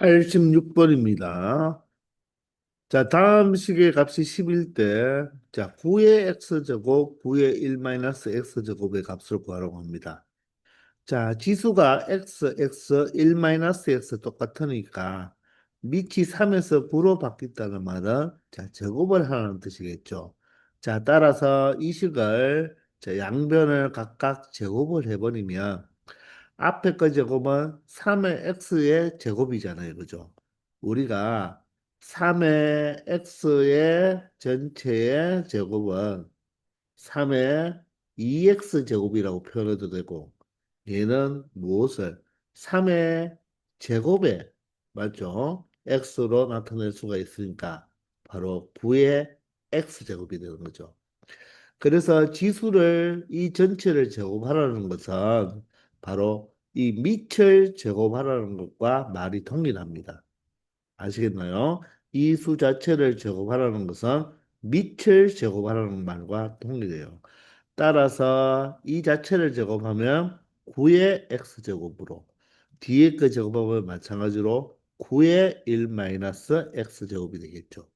86번입니다. 자, 다음 식의 값이 10일 때, 자, 9의 x제곱, 9의 1 마이너스 x제곱의 값을 구하라고 합니다. 자, 지수가 x, 1 마이너스 x 똑같으니까 밑이 3에서 9로 바뀌었다는 말은 자, 제곱을 하라는 뜻이겠죠. 자, 따라서 이 식을 자, 양변을 각각 제곱을 해버리면 앞에 거 제곱은 3의 x의 제곱이잖아요. 그죠? 우리가 3의 x의 전체의 제곱은 3의 2x 제곱이라고 표현해도 되고 얘는 무엇을 3의 제곱에 맞죠? x로 나타낼 수가 있으니까 바로 9의 x 제곱이 되는 거죠. 그래서 지수를 이 전체를 제곱하라는 것은 바로 이 밑을 제곱하라는 것과 말이 동일합니다. 아시겠나요? 이 수 자체를 제곱하라는 것은 밑을 제곱하라는 말과 동일해요. 따라서 이 자체를 제곱하면 9의 x제곱으로 뒤에 거 제곱하면 마찬가지로 9의 1 마이너스 x제곱이 되겠죠.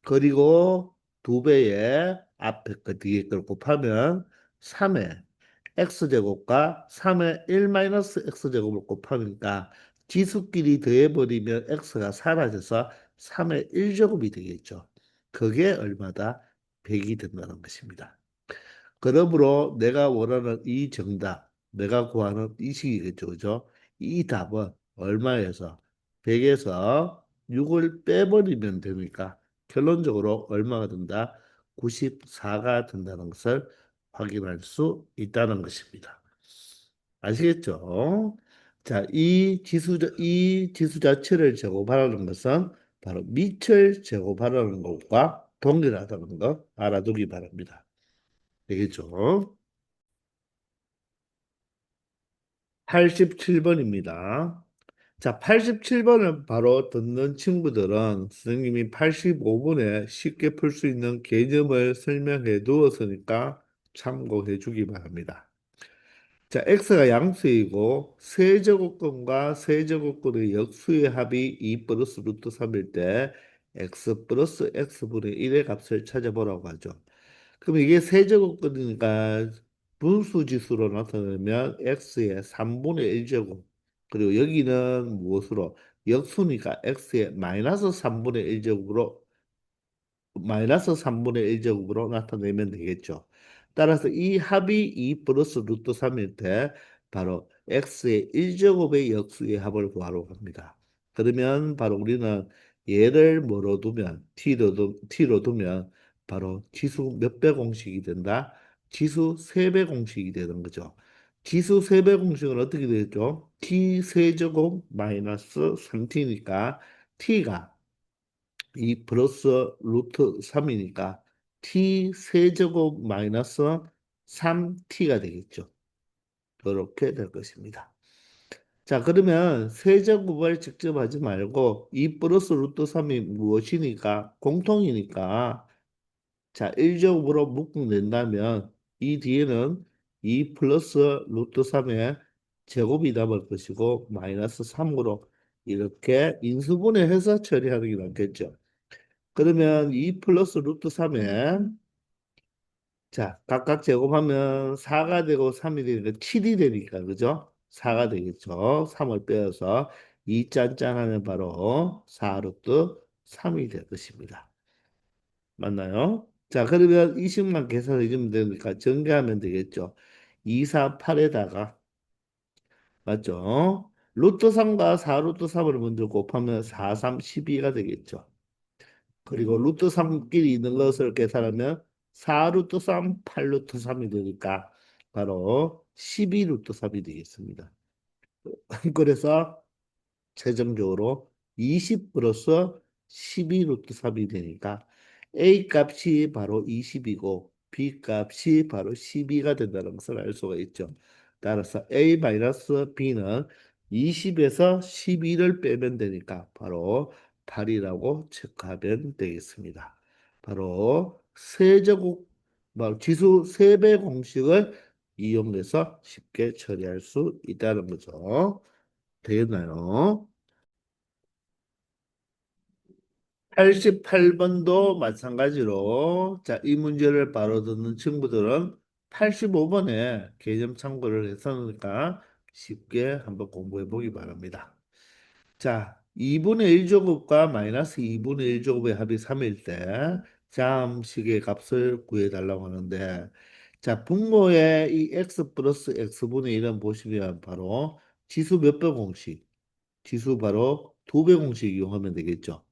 그리고 두 배의 앞에 거 뒤에 걸 곱하면 3의 x제곱과 3의 1 마이너스 x제곱을 곱하니까 지수끼리 더해버리면 x가 사라져서 3의 1제곱이 되겠죠. 그게 얼마다? 100이 된다는 것입니다. 그러므로 내가 원하는 이 정답, 내가 구하는 이 식이겠죠. 그죠? 이 답은 얼마에서 100에서 6을 빼버리면 되니까 결론적으로 얼마가 된다? 94가 된다는 것을 확인할 수 있다는 것입니다. 아시겠죠? 자, 이 지수 자체를 제곱하라는 것은 바로 밑을 제곱하라는 것과 동일하다는 거 알아두기 바랍니다. 되겠죠? 87번입니다. 자, 87번을 바로 듣는 친구들은 선생님이 85번에 쉽게 풀 수 있는 개념을 설명해 두었으니까 참고해 주기 바랍니다. 자, x가 양수이고 세제곱근과 세제곱근의 역수의 합이 2 플러스 루트 3일 때 x 플러스 x분의 1의 값을 찾아보라고 하죠. 그럼 이게 세제곱근이니까 분수지수로 나타내면 x의 3분의 1제곱 그리고 여기는 무엇으로 역수니까 x의 마이너스 3분의 1제곱으로 마이너스 3분의 1제곱으로 나타내면 되겠죠. 따라서 이 합이 2 플러스 루트 3일 때 바로 x의 1제곱의 역수의 합을 구하려고 합니다. 그러면 바로 우리는 얘를 뭐로 두면 t로 두면 바로 지수 몇 배 공식이 된다? 지수 3배 공식이 되는 거죠. 지수 3배 공식은 어떻게 되죠? t 세제곱 마이너스 3t니까 t가 이 플러스 루트 3이니까 t 세제곱 마이너스 3t가 되겠죠. 그렇게 될 것입니다. 자, 그러면 세제곱을 직접 하지 말고 이 플러스 루트 3이 무엇이니까 공통이니까 자, 1제곱으로 묶어낸다면 이 뒤에는 2 플러스 루트 3의 제곱이 남을 것이고 마이너스 3으로 이렇게 인수분해해서 처리하는 게 낫겠죠. 그러면 2 플러스 루트 3에 자 각각 제곱하면 4가 되고 3이 되니까 7이 되니까 그죠? 4가 되겠죠. 3을 빼서 2 짠짠하면 바로 4 루트 3이 될 것입니다. 맞나요? 자 그러면 이 식만 계산해 주면 되니까 전개하면 되겠죠. 2, 4, 8에다가 맞죠? 루트 3과 4 루트 3을 먼저 곱하면 4, 3, 12가 되겠죠. 그리고 루트 3끼리 있는 것을 계산하면 4 루트 3, 8 루트 3이 되니까 바로 12 루트 3이 되겠습니다. 그래서 최종적으로 20 플러스 12 루트 3이 되니까 A 값이 바로 20이고 B 값이 바로 12가 된다는 것을 알 수가 있죠. 따라서 A 마이너스 B는 20에서 12를 빼면 되니까 바로 8이라고 체크하면 되겠습니다. 바로 세제곱 지수 세배 공식을 이용해서 쉽게 처리할 수 있다는 거죠. 되겠나요? 88번도 마찬가지로 자, 이 문제를 바로 듣는 친구들은 85번에 개념 참고를 했으니까 쉽게 한번 공부해 보기 바랍니다. 자, 2분의 1제곱과 마이너스 2분의 1제곱의 합이 3일 때 자음식의 값을 구해달라고 하는데 자, 분모의 이 x 플러스 x분의 1은 보시면 바로 지수 몇 배 공식, 지수 바로 2배 공식 이용하면 되겠죠.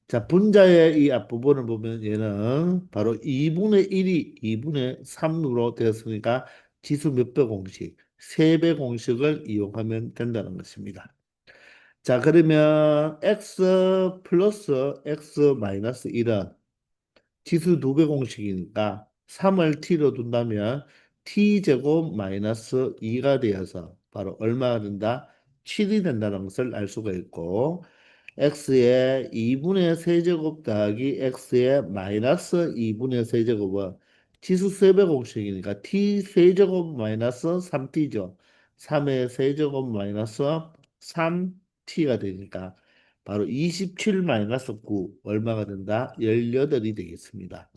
자, 분자의 이 앞부분을 보면 얘는 바로 2분의 1이 2분의 3으로 되었으니까 지수 몇 배 공식, 3배 공식을 이용하면 된다는 것입니다. 자, 그러면 x 플러스 x 마이너스 1은 지수 2배 공식이니까 3을 t로 둔다면 t제곱 마이너스 2가 되어서 바로 얼마가 된다? 7이 된다는 것을 알 수가 있고 x의 2분의 세제곱 더하기 x의 마이너스 2분의 세제곱은 지수 세배 공식이니까 t 세제곱 마이너스 3t죠. 3의 세제곱 마이너스 3t가 되니까 바로 27 마이너스 9 얼마가 된다? 18이 되겠습니다.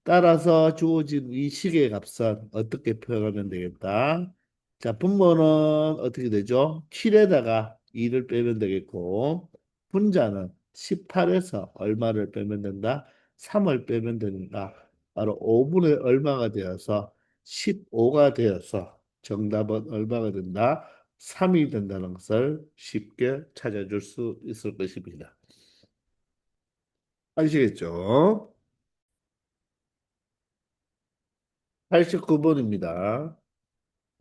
따라서 주어진 이 식의 값은 어떻게 표현하면 되겠다? 자, 분모는 어떻게 되죠? 7에다가 2를 빼면 되겠고, 분자는 18에서 얼마를 빼면 된다? 3을 빼면 되니까, 바로 5분의 얼마가 되어서 15가 되어서 정답은 얼마가 된다? 3이 된다는 것을 쉽게 찾아줄 수 있을 것입니다. 아시겠죠? 89번입니다.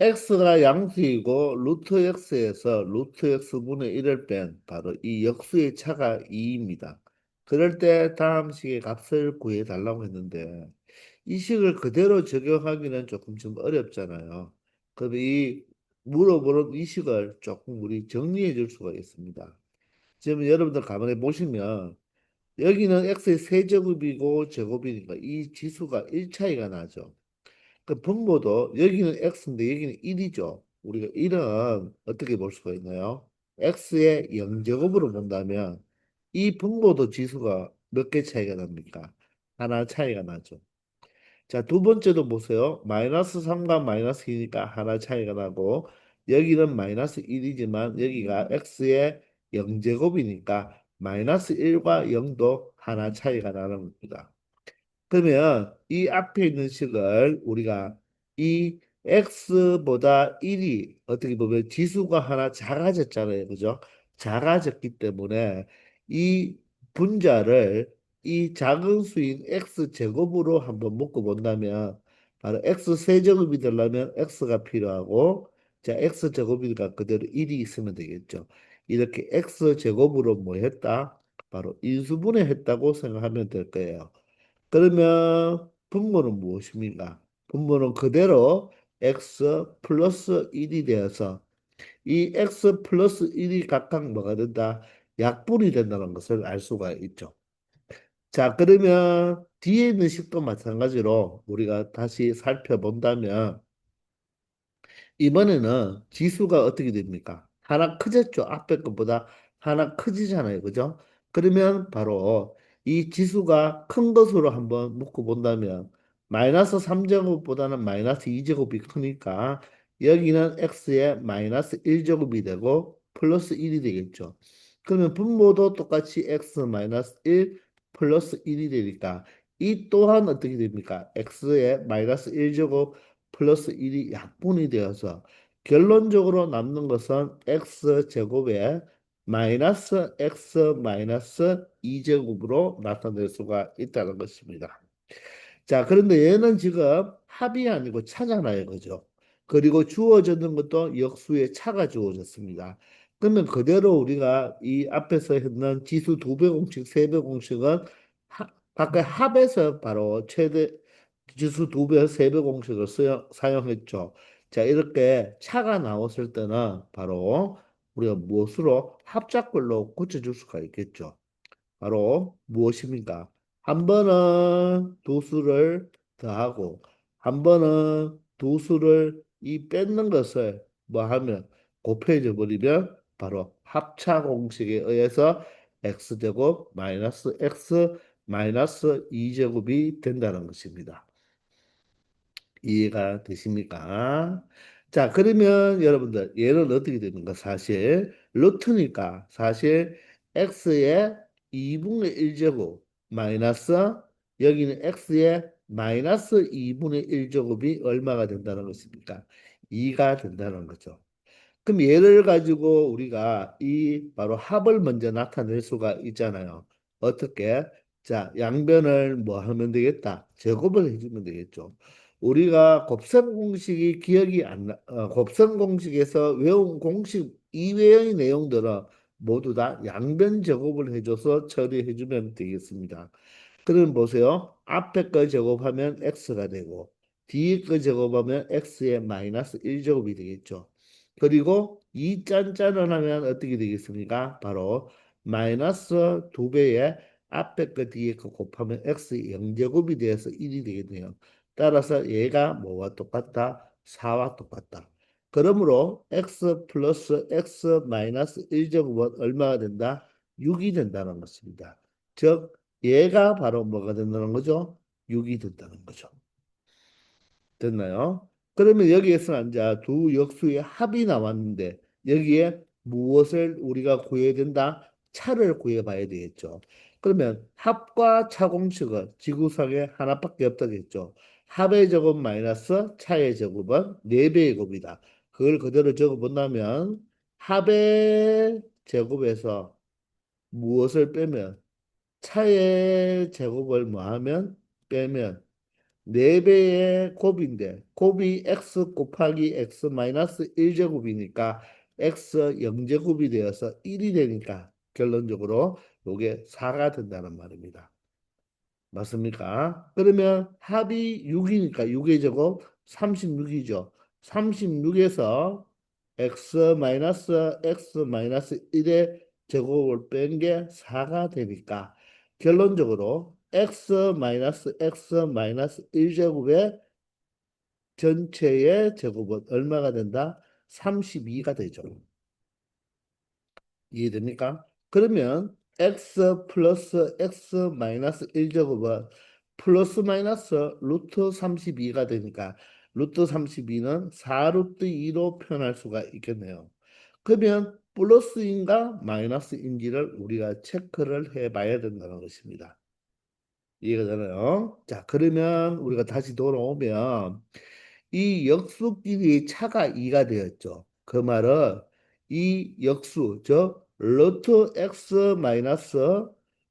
x가 양수이고 루트 x에서 루트 x분의 1을 뺀 바로 이 역수의 차가 2입니다. 그럴 때 다음 식의 값을 구해 달라고 했는데 이 식을 그대로 적용하기는 조금 좀 어렵잖아요. 그럼 이 물어보는 이 식을 조금 우리 정리해 줄 수가 있습니다. 지금 여러분들 가만히 보시면 여기는 x의 세제곱이고 제곱이니까 이 지수가 1 차이가 나죠. 그 분모도 여기는 x인데 여기는 1이죠. 우리가 1은 어떻게 볼 수가 있나요? x의 0제곱으로 본다면 이 분모도 지수가 몇 개 차이가 납니까? 하나 차이가 나죠. 자, 두 번째도 보세요. 마이너스 3과 마이너스 2니까 하나 차이가 나고 여기는 마이너스 1이지만 여기가 x의 0제곱이니까 마이너스 1과 0도 하나 차이가 나는 겁니다. 그러면 이 앞에 있는 식을 우리가 이 x보다 1이 어떻게 보면 지수가 하나 작아졌잖아요. 그죠? 작아졌기 때문에 이 분자를 이 작은 수인 x 제곱으로 한번 묶어 본다면 바로 x 세제곱이 되려면 x가 필요하고 자 x 제곱이니까 그대로 1이 있으면 되겠죠. 이렇게 x 제곱으로 뭐 했다? 바로 인수분해했다고 생각하면 될 거예요. 그러면 분모는 무엇입니까? 분모는 그대로 x 플러스 1이 되어서 이 x 플러스 1이 각각 뭐가 된다? 약분이 된다는 것을 알 수가 있죠. 자, 그러면 뒤에 있는 식도 마찬가지로 우리가 다시 살펴본다면 이번에는 지수가 어떻게 됩니까? 하나 크졌죠. 앞에 것보다 하나 커지잖아요. 그죠? 그러면 바로 이 지수가 큰 것으로 한번 묶어 본다면 마이너스 3제곱보다는 마이너스 2제곱이 크니까 여기는 x의 마이너스 1제곱이 되고 플러스 1이 되겠죠. 그러면 분모도 똑같이 x 마이너스 1 플러스 1이 되니까 이 또한 어떻게 됩니까? x의 마이너스 1제곱 플러스 1이 약분이 되어서 결론적으로 남는 것은 x 제곱에 마이너스 x 마이너스 2제곱으로 나타낼 수가 있다는 것입니다. 자, 그런데 얘는 지금 합이 아니고 차잖아요. 그죠? 그리고 주어졌는 것도 역수의 차가 주어졌습니다. 그러면 그대로 우리가 이 앞에서 했는 지수 2배 공식, 3배 공식은 각각 합에서 바로 최대 지수 2배, 3배 공식을 사용했죠. 자, 이렇게 차가 나왔을 때는 바로 우리가 무엇으로 합작별로 고쳐줄 수가 있겠죠. 바로 무엇입니까? 한 번은 두 수를 더하고 한 번은 두 수를 이 뺏는 것을 뭐 하면 곱해져 버리면 바로 합차 공식에 의해서 x제곱 마이너스 x 마이너스 2제곱이 된다는 것입니다. 이해가 되십니까? 자, 그러면 여러분들 얘는 어떻게 되는가? 사실 루트니까 사실 x의 2분의 1제곱 마이너스 여기는 x의 마이너스 2분의 1제곱이 얼마가 된다는 것입니까? 2가 된다는 거죠. 그럼 얘를 가지고 우리가 이 바로 합을 먼저 나타낼 수가 있잖아요. 어떻게? 자, 양변을 뭐 하면 되겠다. 제곱을 해주면 되겠죠. 우리가 곱셈 공식이 기억이 안 나, 곱셈 공식에서 외운 공식 이외의 내용들은 모두 다 양변 제곱을 해줘서 처리해주면 되겠습니다. 그럼 보세요. 앞에 거 제곱하면 x가 되고 뒤에 거 제곱하면 x의 마이너스 1제곱이 되겠죠. 그리고 이 짠짠을 하면 어떻게 되겠습니까? 바로 마이너스 2배의 앞에 거 뒤에 거 곱하면 x 0제곱이 되어서 1이 되겠네요. 따라서 얘가 뭐와 똑같다? 4와 똑같다. 그러므로 x 플러스 x 마이너스 1제곱은 얼마가 된다? 6이 된다는 것입니다. 즉 얘가 바로 뭐가 된다는 거죠? 6이 된다는 거죠. 됐나요? 그러면 여기에서는 이제 두 역수의 합이 나왔는데 여기에 무엇을 우리가 구해야 된다? 차를 구해봐야 되겠죠. 그러면 합과 차 공식은 지구상에 하나밖에 없다겠죠. 합의 제곱 마이너스 차의 제곱은 4배의 곱이다. 그걸 그대로 적어본다면 합의 제곱에서 무엇을 빼면 차의 제곱을 뭐 하면 빼면 4배의 곱인데 곱이 x 곱하기 x 마이너스 1제곱이니까 x 0제곱이 되어서 1이 되니까 결론적으로 요게 4가 된다는 말입니다. 맞습니까? 그러면 합이 6이니까 6의 제곱 36이죠. 36에서 x 마이너스 1의 제곱을 뺀 게 4가 되니까 결론적으로 x 마이너스 1제곱의 전체의 제곱은 얼마가 된다? 32가 되죠. 이해됩니까? 그러면 x 플러스 x 마이너스 1제곱은 플러스 마이너스 루트 32가 되니까 루트 32는 4 루트 2로 표현할 수가 있겠네요. 그러면 플러스인가 마이너스인지를 우리가 체크를 해봐야 된다는 것입니다. 이해가 되나요? 자, 그러면 우리가 다시 돌아오면 이 역수끼리 차가 2가 되었죠. 그 말은 이 역수, 즉 루트 x 마이너스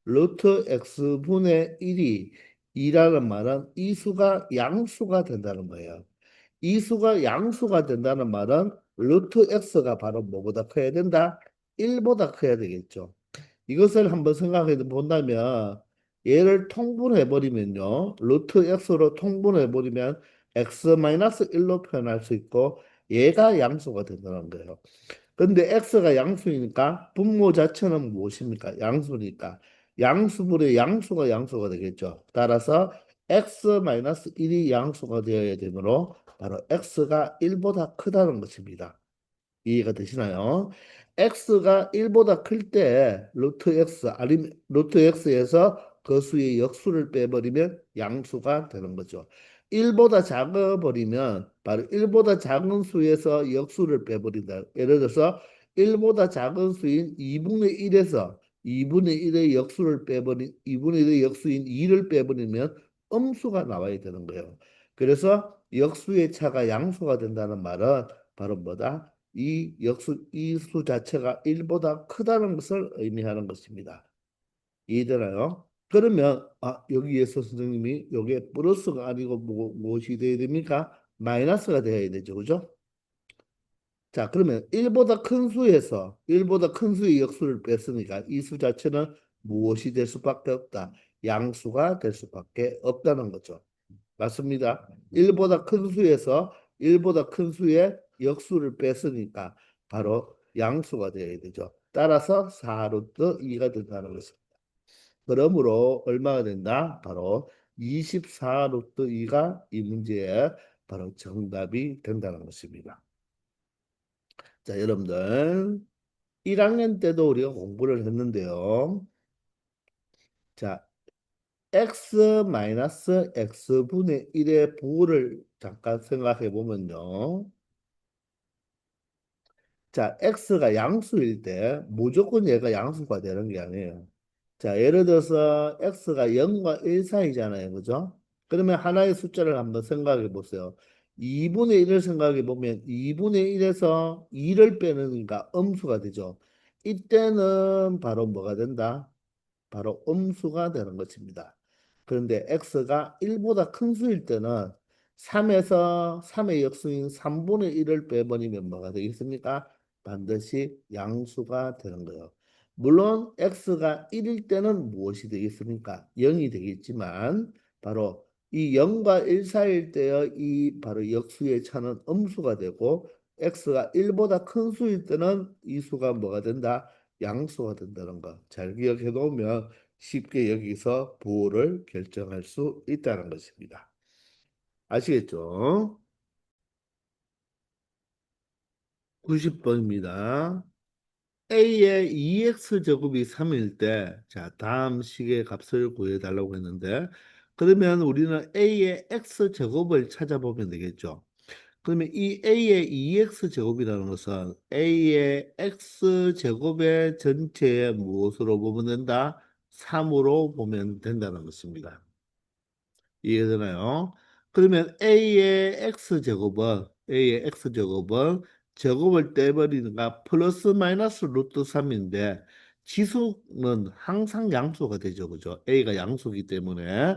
루트 x분의 1이 2라는 말은 이 수가 양수가 된다는 거예요. 이 수가 양수가 된다는 말은 루트 x가 바로 뭐보다 커야 된다? 1보다 커야 되겠죠. 이것을 한번 생각해 본다면 얘를 통분해 버리면요. 루트 x로 통분해 버리면 x-1로 표현할 수 있고 얘가 양수가 된다는 거예요. 근데 x가 양수이니까 분모 자체는 무엇입니까? 양수니까 양수분의 양수가 양수가 되겠죠. 따라서 x-1이 양수가 되어야 되므로 바로 x가 1보다 크다는 것입니다. 이해가 되시나요? x가 1보다 클 때 루트 x 아니면 루트 x에서 그 수의 역수를 빼버리면 양수가 되는 거죠. 1보다 작아 버리면 바로 1보다 작은 수에서 역수를 빼버린다. 예를 들어서 1보다 작은 수인 2분의 1에서 2분의 1의 역수를 빼버린 2분의 1의 역수인 2를 빼버리면 음수가 나와야 되는 거예요. 그래서 역수의 차가 양수가 된다는 말은 바로 뭐다? 이 수 자체가 1보다 크다는 것을 의미하는 것입니다. 이해되나요? 그러면 여기에서 선생님이 이게 플러스가 아니고 무엇이 돼야 됩니까? 마이너스가 돼야 되죠. 그죠? 자, 그러면 1보다 큰 수에서 1보다 큰 수의 역수를 뺐으니까 이 수 자체는 무엇이 될 수밖에 없다. 양수가 될 수밖에 없다는 거죠. 맞습니다. 1보다 큰 수에서 1보다 큰 수의 역수를 뺐으니까 바로 양수가 되어야 되죠. 따라서 4루트 2가 된다는 것입니다. 그러므로 얼마가 된다? 바로 24루트 2가 이 문제의 바로 정답이 된다는 것입니다. 자, 여러분들 1학년 때도 우리가 공부를 했는데요. 자, x 마이너스 x분의 1의 부호를 잠깐 생각해 보면요. 자, x가 양수일 때 무조건 얘가 양수가 되는 게 아니에요. 자, 예를 들어서 x가 0과 1 사이잖아요. 그죠? 그러면 하나의 숫자를 한번 생각해 보세요. 2분의 1을 생각해 보면 2분의 1에서 2를 빼는니까 음수가 되죠. 이때는 바로 뭐가 된다? 바로 음수가 되는 것입니다. 그런데 x가 1보다 큰 수일 때는 3에서 3의 역수인 3분의 1을 빼버리면 뭐가 되겠습니까? 반드시 양수가 되는 거예요. 물론 x가 1일 때는 무엇이 되겠습니까? 0이 되겠지만 바로 이 0과 1 사이일 때의 이 바로 역수의 차는 음수가 되고 x가 1보다 큰 수일 때는 이 수가 뭐가 된다? 양수가 된다는 거 잘 기억해 놓으면 쉽게 여기서 부호를 결정할 수 있다는 것입니다. 아시겠죠? 90번입니다. A의 2x 제곱이 3일 때, 자, 다음 식의 값을 구해달라고 했는데, 그러면 우리는 A의 x 제곱을 찾아보면 되겠죠. 그러면 이 A의 2x 제곱이라는 것은 A의 x 제곱의 전체의 무엇으로 보면 된다? 3으로 보면 된다는 것입니다. 이해되나요? 그러면 A의 X제곱은 제곱을 떼버리니까 플러스 마이너스 루트 3인데 지수는 항상 양수가 되죠. 그죠? A가 양수기 때문에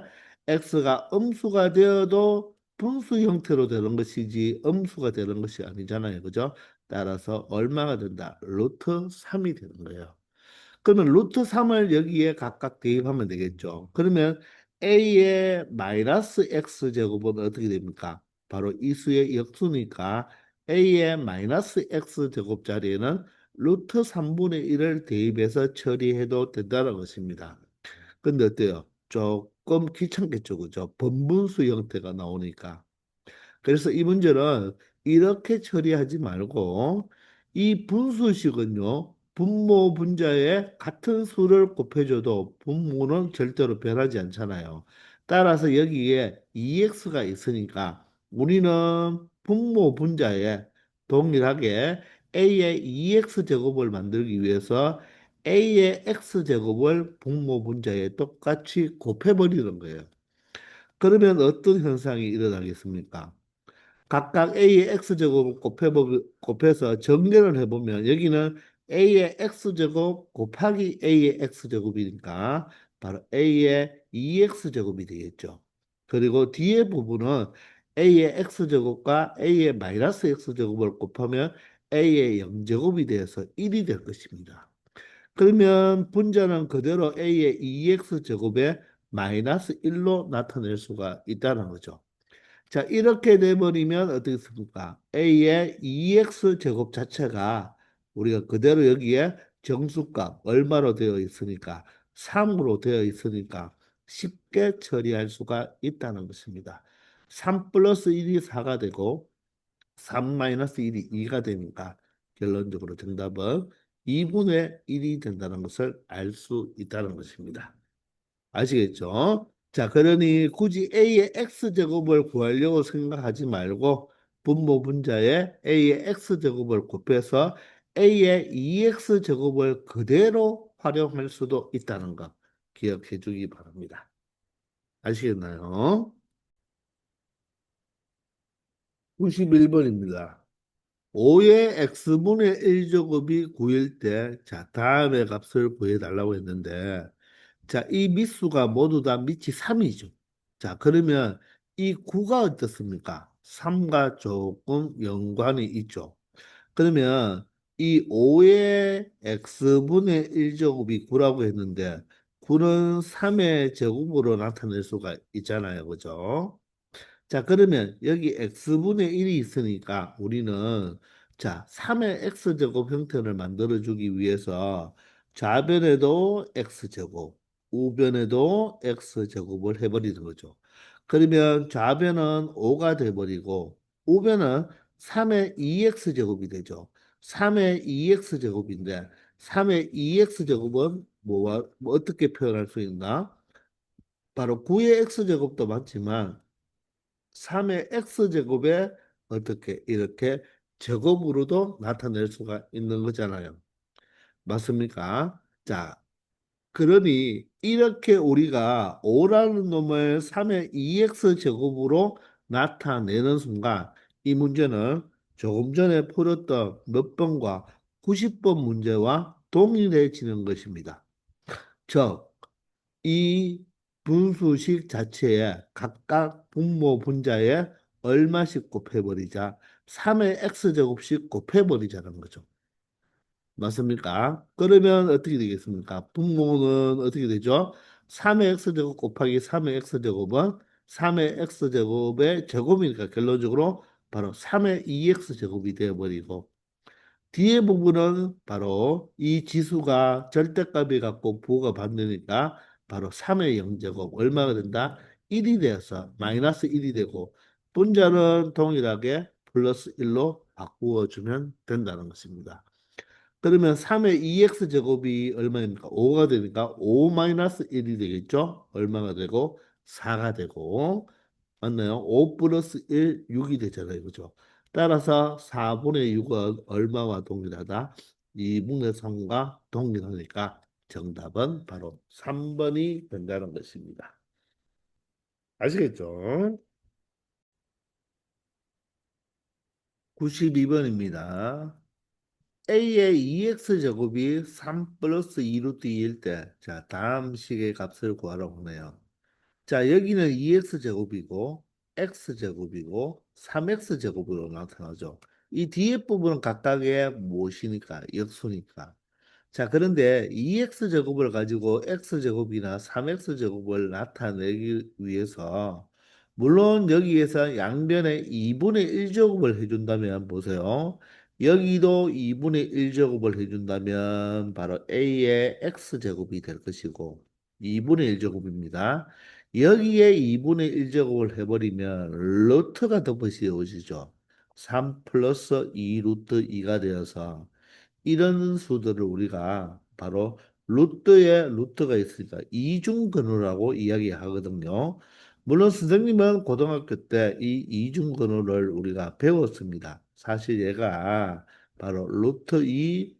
X가 음수가 되어도 분수 형태로 되는 것이지 음수가 되는 것이 아니잖아요. 그죠? 따라서 얼마가 된다? 루트 3이 되는 거예요. 그러면 루트 3을 여기에 각각 대입하면 되겠죠. 그러면 a의 마이너스 x 제곱은 어떻게 됩니까? 바로 이 수의 역수니까 a의 마이너스 x 제곱 자리에는 루트 3분의 1을 대입해서 처리해도 된다는 것입니다. 근데 어때요? 조금 귀찮겠죠, 그죠? 번분수 형태가 나오니까. 그래서 이 문제는 이렇게 처리하지 말고 이 분수식은요. 분모 분자에 같은 수를 곱해줘도 분모는 절대로 변하지 않잖아요. 따라서 여기에 2x가 있으니까 우리는 분모 분자에 동일하게 a의 2x 제곱을 만들기 위해서 a의 x 제곱을 분모 분자에 똑같이 곱해버리는 거예요. 그러면 어떤 현상이 일어나겠습니까? 각각 a의 x제곱 곱해서 정렬을 해보면 여기는 a의 x제곱 곱하기 a의 x제곱이니까 바로 a의 2x제곱이 되겠죠. 그리고 뒤에 부분은 a의 x제곱과 a의 마이너스 x제곱을 곱하면 a의 0제곱이 돼서 1이 될 것입니다. 그러면 분자는 그대로 a의 2x제곱에 마이너스 1로 나타낼 수가 있다는 거죠. 자, 이렇게 돼버리면 어떻게 습니까? A의 2x 제곱 자체가 우리가 그대로 여기에 정수값 얼마로 되어 있으니까 3으로 되어 있으니까 쉽게 처리할 수가 있다는 것입니다. 3 플러스 1이 4가 되고 3 마이너스 1이 2가 되니까 결론적으로 정답은 2분의 1이 된다는 것을 알 수 있다는 것입니다. 아시겠죠? 자, 그러니 굳이 A의 X제곱을 구하려고 생각하지 말고 분모 분자에 A의 X제곱을 곱해서 A의 2X제곱을 그대로 활용할 수도 있다는 거 기억해 주기 바랍니다. 아시겠나요? 91번입니다. 5의 X분의 1제곱이 9일 때, 자, 다음의 값을 구해달라고 했는데, 자, 이 미수가 모두 다 밑이 3이죠. 자, 그러면 이 9가 어떻습니까? 3과 조금 연관이 있죠. 그러면 이 5의 x분의 1제곱이 9라고 했는데 9는 3의 제곱으로 나타낼 수가 있잖아요. 그죠? 자, 그러면 여기 x분의 1이 있으니까 우리는 자, 3의 x제곱 형태를 만들어주기 위해서 좌변에도 x제곱, 우변에도 x제곱을 해버리는 거죠. 그러면 좌변은 5가 돼버리고 우변은 3의 2x제곱이 되죠. 3의 2x 제곱인데 3의 2x 제곱은 뭐 어떻게 표현할 수 있나? 바로 9의 x 제곱도 맞지만 3의 x 제곱에 어떻게 이렇게 제곱으로도 나타낼 수가 있는 거잖아요. 맞습니까? 자, 그러니 이렇게 우리가 5라는 놈을 3의 2x 제곱으로 나타내는 순간 이 문제는 조금 전에 풀었던 몇 번과 90번 문제와 동일해지는 것입니다. 즉, 이 분수식 자체에 각각 분모 분자에 얼마씩 곱해버리자 3의 x제곱씩 곱해버리자는 거죠. 맞습니까? 그러면 어떻게 되겠습니까? 분모는 어떻게 되죠? 3의 x제곱 곱하기 3의 x제곱은 3의 x제곱의 제곱이니까 결론적으로 바로 3의 2x제곱이 되어버리고 뒤에 부분은 바로 이 지수가 절대값이 갖고 부호가 반대니까 바로 3의 0제곱 얼마가 된다? 1이 되어서 마이너스 1이 되고 분자는 동일하게 플러스 1로 바꾸어 주면 된다는 것입니다. 그러면 3의 2x 제곱이 얼마입니까? 5가 되니까 5 마이너스 1이 되겠죠? 얼마가 되고 4가 되고 맞나요? 5 플러스 1, 6이 되잖아요. 그죠? 따라서 4분의 6은 얼마와 동일하다? 2분의 3과 동일하니까 정답은 바로 3번이 된다는 것입니다. 아시겠죠? 92번입니다. A의 2x 제곱이 3 플러스 2루트 2일 때, 자, 다음 식의 값을 구하라고 하네요. 자, 여기는 2x 제곱이고, x 제곱이고, 3x 제곱으로 나타나죠. 이 뒤에 부분은 각각의 무엇이니까? 역수니까. 자, 그런데 2x 제곱을 가지고 x 제곱이나 3x 제곱을 나타내기 위해서 물론 여기에서 양변에 2분의 1 제곱을 해준다면 보세요. 여기도 2분의 1 제곱을 해준다면 바로 a의 x 제곱이 될 것이고 2분의 1 제곱입니다. 여기에 2분의 1 제곱을 해버리면 루트가 덧붙이 오시죠. 3 플러스 2 루트 2가 되어서 이런 수들을 우리가 바로 루트에 루트가 있으니까 이중근호라고 이야기하거든요. 물론 선생님은 고등학교 때 이 이중근호를 우리가 배웠습니다. 사실 얘가 바로 루트 2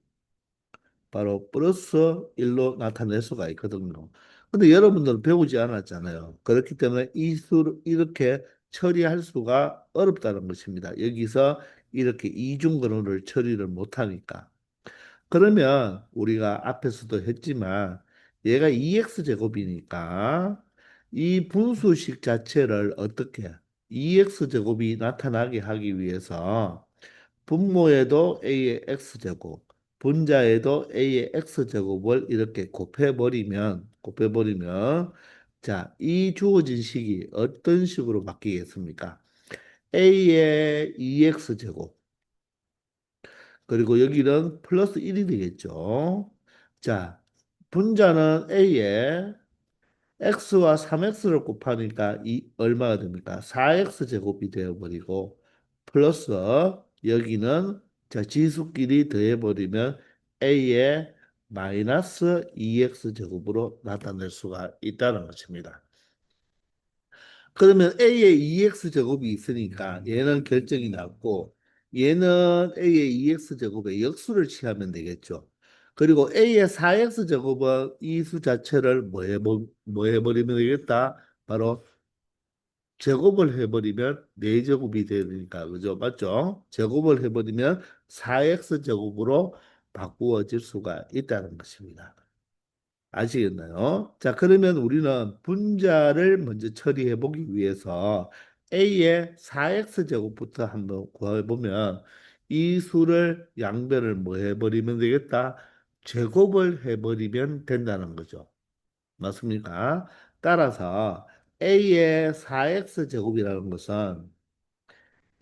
바로 플러스 1로 나타낼 수가 있거든요. 근데 여러분들은 배우지 않았잖아요. 그렇기 때문에 이 수를 이렇게 처리할 수가 어렵다는 것입니다. 여기서 이렇게 이중근호를 처리를 못하니까. 그러면 우리가 앞에서도 했지만 얘가 2x 제곱이니까 이 분수식 자체를 어떻게 2x 제곱이 나타나게 하기 위해서 분모에도 a의 x제곱, 분자에도 a의 x제곱을 이렇게 곱해버리면 자, 이 주어진 식이 어떤 식으로 바뀌겠습니까? a의 2x제곱 그리고 여기는 플러스 1이 되겠죠. 자, 분자는 a에 x와 3x를 곱하니까 이 얼마가 됩니까? 4x 제곱이 되어버리고 플러스 여기는 자 지수끼리 더해버리면 a의 마이너스 2x 제곱으로 나타낼 수가 있다는 것입니다. 그러면 A의 2x 제곱이 있으니까 얘는 결정이 났고 얘는 A의 2x 제곱의 역수를 취하면 되겠죠. 그리고 A의 4x 제곱은 이 수 자체를 뭐 해버리면 되겠다? 바로 제곱을 해버리면 4제곱이 되니까 그죠? 맞죠? 제곱을 해버리면 4x 제곱으로 바꾸어질 수가 있다는 것입니다. 아시겠나요? 자, 그러면 우리는 분자를 먼저 처리해 보기 위해서 a의 4x 제곱부터 한번 구해 보면 이 수를 양변을 뭐 해버리면 되겠다? 제곱을 해버리면 된다는 거죠. 맞습니까? 따라서 a의 4x 제곱이라는 것은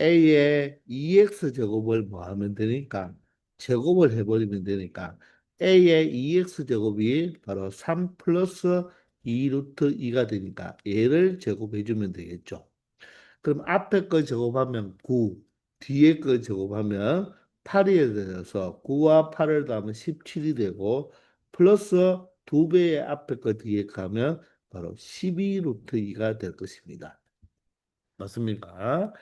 a의 2x 제곱을 뭐 하면 되니까 제곱을 해버리면 되니까 a의 2x 제곱이 바로 3 플러스 2 루트 2가 되니까 얘를 제곱해주면 되겠죠. 그럼 앞에 거 제곱하면 9, 뒤에 거 제곱하면 8이 되어서 9와 8을 더하면 17이 되고 플러스 2배의 앞에 거 뒤에 가면 바로 12 루트 2가 될 것입니다. 맞습니까?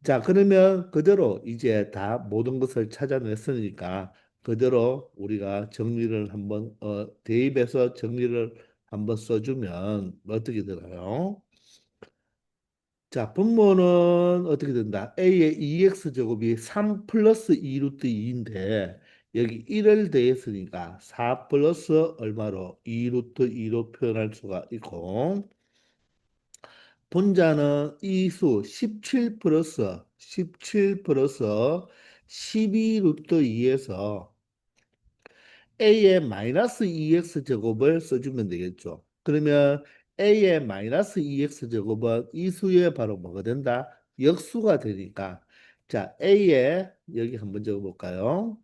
자, 그러면 그대로 이제 다 모든 것을 찾아냈으니까 그대로 우리가 정리를 한번 대입해서 정리를 한번 써주면 어떻게 되나요? 자, 분모는 어떻게 된다? A의 2x 제곱이 3 플러스 2 루트 2인데 여기 1을 더했으니까 4 플러스 얼마로? 2 루트 2로 표현할 수가 있고 분자는 이수 17 플러스 12 루트 2에서 a의 마이너스 2x 제곱을 써주면 되겠죠. 그러면 a의 마이너스 2x 제곱은 이 수의 바로 뭐가 된다? 역수가 되니까 자 a의 여기 한번 적어볼까요?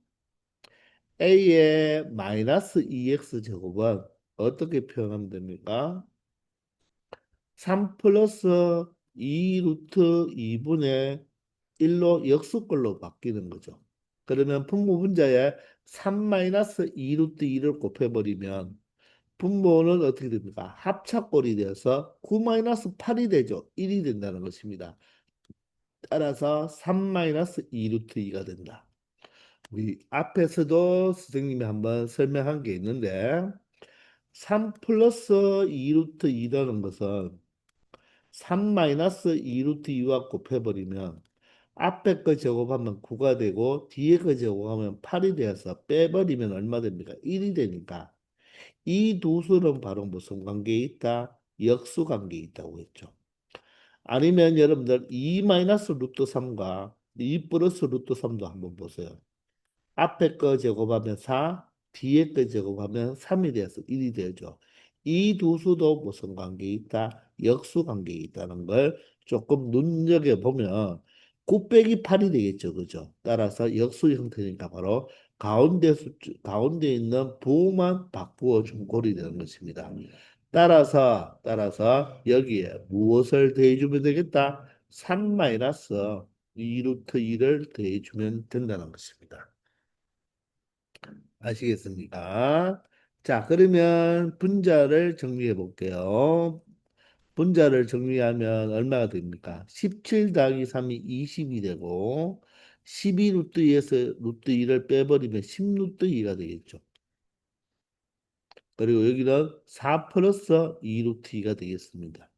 a의 마이너스 2x 제곱은 어떻게 표현하면 됩니까? 3 플러스 2 루트 2분의 1로 역수꼴로 바뀌는 거죠. 그러면 분모분자에 3 마이너스 2 루트 2를 곱해버리면 분모는 어떻게 됩니까? 합차꼴이 되어서 9 마이너스 8이 되죠. 1이 된다는 것입니다. 따라서 3 마이너스 2 루트 2가 된다. 우리 앞에서도 선생님이 한번 설명한 게 있는데 3 플러스 2 루트 2라는 것은 3 마이너스 2 루트 2와 곱해버리면 앞에 거 제곱하면 9가 되고 뒤에 거 제곱하면 8이 되어서 빼버리면 얼마 됩니까? 1이 되니까 이 두 수는 바로 무슨 관계에 있다? 역수 관계에 있다고 했죠. 아니면 여러분들 2 마이너스 루트 3과 2 플러스 루트 3도 한번 보세요. 앞에 거 제곱하면 4, 뒤에 거 제곱하면 3이 돼서 1이 되죠. 이 두 수도 무슨 관계에 있다? 역수 관계에 있다는 걸 조금 눈여겨보면 9 빼기 8이 되겠죠. 그죠? 따라서 역수 형태니까 바로 가운데 있는 부호만 바꾸어 준 꼴이 되는 것입니다. 따라서 여기에 무엇을 더해주면 되겠다? 3 마이너스 2 루트 2를 더해주면 된다는 것입니다. 아시겠습니까? 자, 그러면 분자를 정리해 볼게요. 분자를 정리하면 얼마가 됩니까? 17 더하기 3이 20이 되고 12 루트 2에서 루트 2를 빼버리면 10 루트 2가 되겠죠. 그리고 여기는 4 플러스 2 루트 2가 되겠습니다.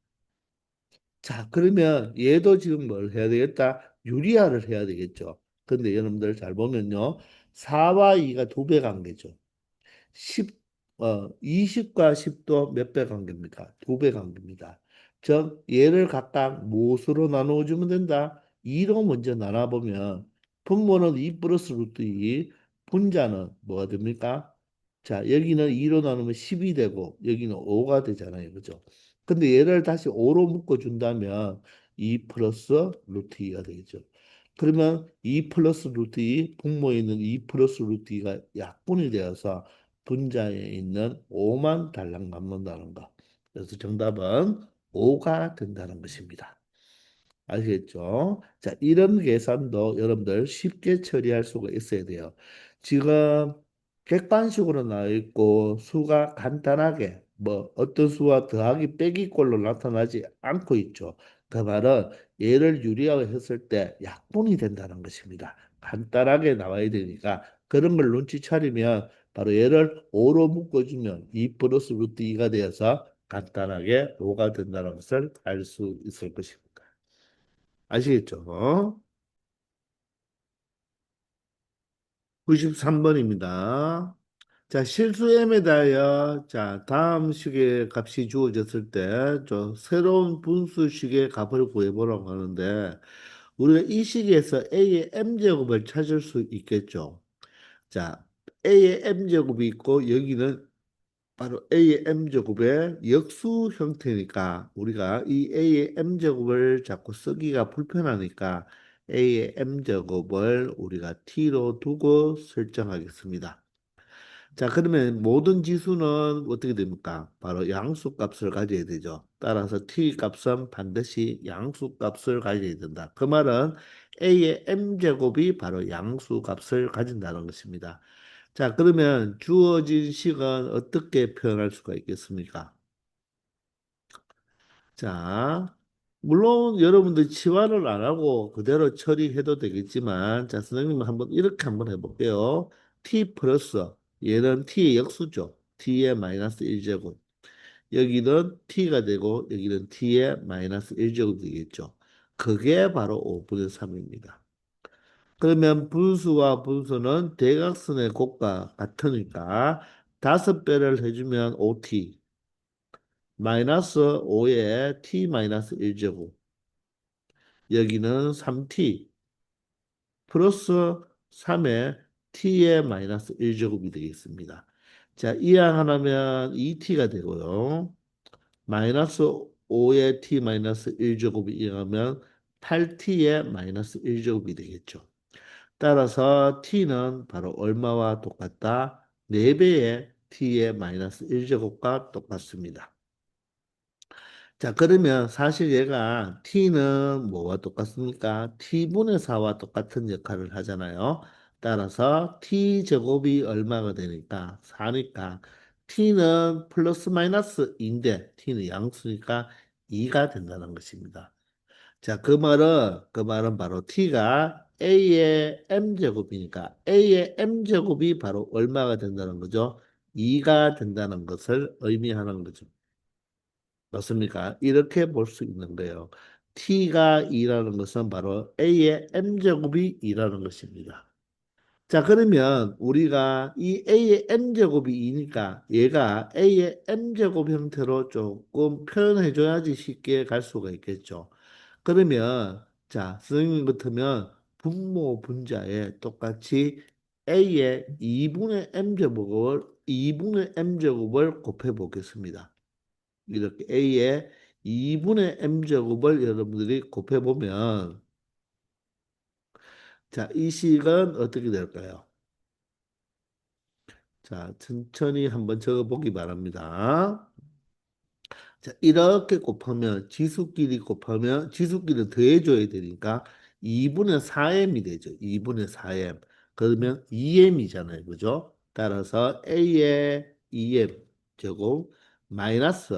자, 그러면 얘도 지금 뭘 해야 되겠다? 유리화를 해야 되겠죠. 근데 여러분들 잘 보면요. 4와 2가 두 배 관계죠. 10, 20과 10도 몇 배 관계입니까? 두 배 관계입니다. 즉, 얘를 각각 무엇으로 나누어 주면 된다? 2로 먼저 나눠보면 분모는 2 플러스 루트 2, 분자는 뭐가 됩니까? 자, 여기는 2로 나누면 10이 되고 여기는 5가 되잖아요. 그죠? 근데 얘를 다시 5로 묶어준다면 2 플러스 루트 2가 되겠죠. 그러면 2 플러스 루트 2, 분모에 있는 2 플러스 루트 2가 약분이 되어서 분자에 있는 5만 달랑 남는다는 거. 그래서 정답은 5가 된다는 것입니다. 아시겠죠? 자, 이런 계산도 여러분들 쉽게 처리할 수가 있어야 돼요. 지금 객관식으로 나와 있고 수가 간단하게 뭐 어떤 수와 더하기 빼기 꼴로 나타나지 않고 있죠. 그 말은 얘를 유리화했을 때 약분이 된다는 것입니다. 간단하게 나와야 되니까 그런 걸 눈치 차리면 바로 얘를 5로 묶어주면 2 플러스 루트 2가 되어서 간단하게 5가 된다는 것을 알 수 있을 것입니다. 아시겠죠? 93번입니다. 자, 실수에 대하여 자, 다음 식의 값이 주어졌을 때, 새로운 분수식의 값을 구해보라고 하는데, 우리가 이 식에서 A의 M제곱을 찾을 수 있겠죠. 자, A의 M제곱이 있고, 여기는 바로 A의 M제곱의 역수 형태니까 우리가 이 A의 M제곱을 자꾸 쓰기가 불편하니까 A의 M제곱을 우리가 T로 두고 설정하겠습니다. 자, 그러면 모든 지수는 어떻게 됩니까? 바로 양수값을 가져야 되죠. 따라서 t 값은 반드시 양수값을 가져야 된다. 그 말은 a의 m제곱이 바로 양수값을 가진다는 것입니다. 자, 그러면 주어진 식은 어떻게 표현할 수가 있겠습니까? 자, 물론 여러분들 치환을 안 하고 그대로 처리해도 되겠지만, 자, 선생님은 한번 이렇게 한번 해볼게요. t 플러스, 얘는 t의 역수죠. t의 마이너스 1제곱. 여기는 t가 되고, 여기는 t의 마이너스 1제곱이 되겠죠. 그게 바로 5분의 3입니다. 그러면 분수와 분수는 대각선의 곱과 같으니까 5배를 해주면 5t 마이너스 5에 t 마이너스 1제곱 여기는 3t 플러스 3에 t의 마이너스 1제곱이 되겠습니다. 자, 이항하면 2t가 되고요. 마이너스 5의 t 마이너스 1제곱이 이항하면 8t의 마이너스 1제곱이 되겠죠. 따라서 t는 바로 얼마와 똑같다? 4배의 t의 마이너스 1제곱과 똑같습니다. 자, 그러면 사실 얘가 t는 뭐와 똑같습니까? t분의 4와 똑같은 역할을 하잖아요. 따라서 t제곱이 얼마가 되니까 4니까 t는 플러스 마이너스 2인데 t는 양수니까 2가 된다는 것입니다. 자, 그 말은 바로 t가 a의 m제곱이니까 a의 m제곱이 바로 얼마가 된다는 거죠? 2가 된다는 것을 의미하는 거죠. 맞습니까? 이렇게 볼 수 있는 거예요. t가 2라는 것은 바로 a의 m제곱이 2라는 것입니다. 자, 그러면 우리가 이 a의 m제곱이 2니까 얘가 a의 m제곱 형태로 조금 표현해줘야지 쉽게 갈 수가 있겠죠. 그러면 자, 선생님 같으면 분모 분자에 똑같이 a의 2분의 m제곱을 곱해 보겠습니다. 이렇게 a의 2분의 m제곱을 여러분들이 곱해 보면 자, 이 식은 어떻게 될까요? 자, 천천히 한번 적어 보기 바랍니다. 자, 이렇게 곱하면 지수끼리 더해줘야 되니까 2분의 4m이 되죠. 2분의 4m. 그러면 2m이잖아요. 그죠? 따라서 a의 2m 제곱 마이너스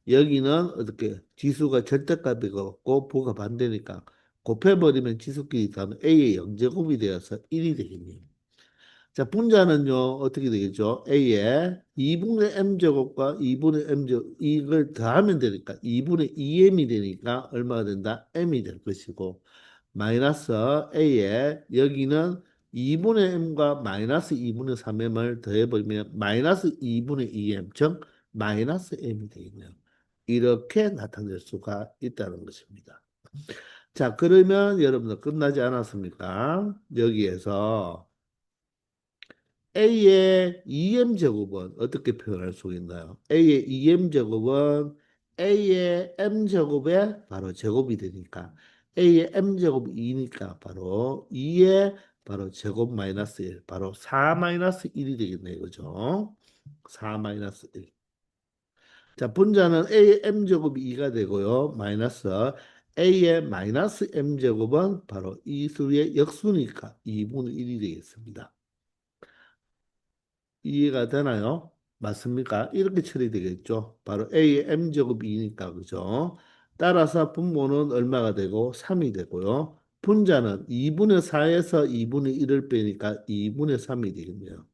여기는 어떻게 지수가 절대값이고 부가 반대니까 곱해버리면 지수끼리 더하면 a의 0제곱이 되어서 1이 되겠네요. 자, 분자는요, 어떻게 되겠죠? A에 2분의 m제곱과 2분의 m제곱, 이걸 더하면 되니까 2분의 2m이 되니까 얼마가 된다? m이 될 것이고, 마이너스 A에 여기는 2분의 m과 마이너스 2분의 3m을 더해보면 마이너스 2분의 2m, 즉 마이너스 m이 되겠네요. 이렇게 나타낼 수가 있다는 것입니다. 자, 그러면 여러분들 끝나지 않았습니까? 여기에서 A의 2m 제곱은 어떻게 표현할 수 있나요? A의 2m 제곱은 A의 m 제곱의 바로 제곱이 되니까 A의 m 제곱이 2니까 바로 2의 바로 제곱 마이너스 1 바로 4 마이너스 1이 되겠네요. 그죠? 4 마이너스 1. 자, 분자는 A의 m 제곱이 2가 되고요. 마이너스 A의 마이너스 m 제곱은 바로 이 수의 역수니까 2분의 1이 되겠습니다. 이해가 되나요? 맞습니까? 이렇게 처리되겠죠. 바로 A의 M제곱이니까, 그죠? 따라서 분모는 얼마가 되고 3이 되고요. 분자는 2분의 4에서 2분의 1을 빼니까 2분의 3이 되겠네요.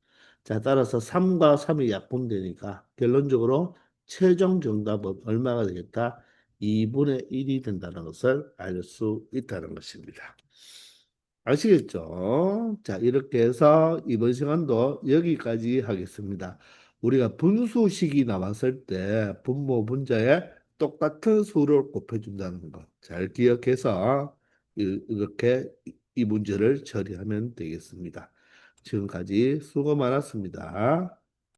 자, 따라서 3과 3이 약분되니까 결론적으로 최종 정답은 얼마가 되겠다? 2분의 1이 된다는 것을 알 수 있다는 것입니다. 아시겠죠? 자, 이렇게 해서 이번 시간도 여기까지 하겠습니다. 우리가 분수식이 나왔을 때 분모 분자에 똑같은 수를 곱해준다는 거 잘 기억해서 이렇게 이 문제를 처리하면 되겠습니다. 지금까지 수고 많았습니다.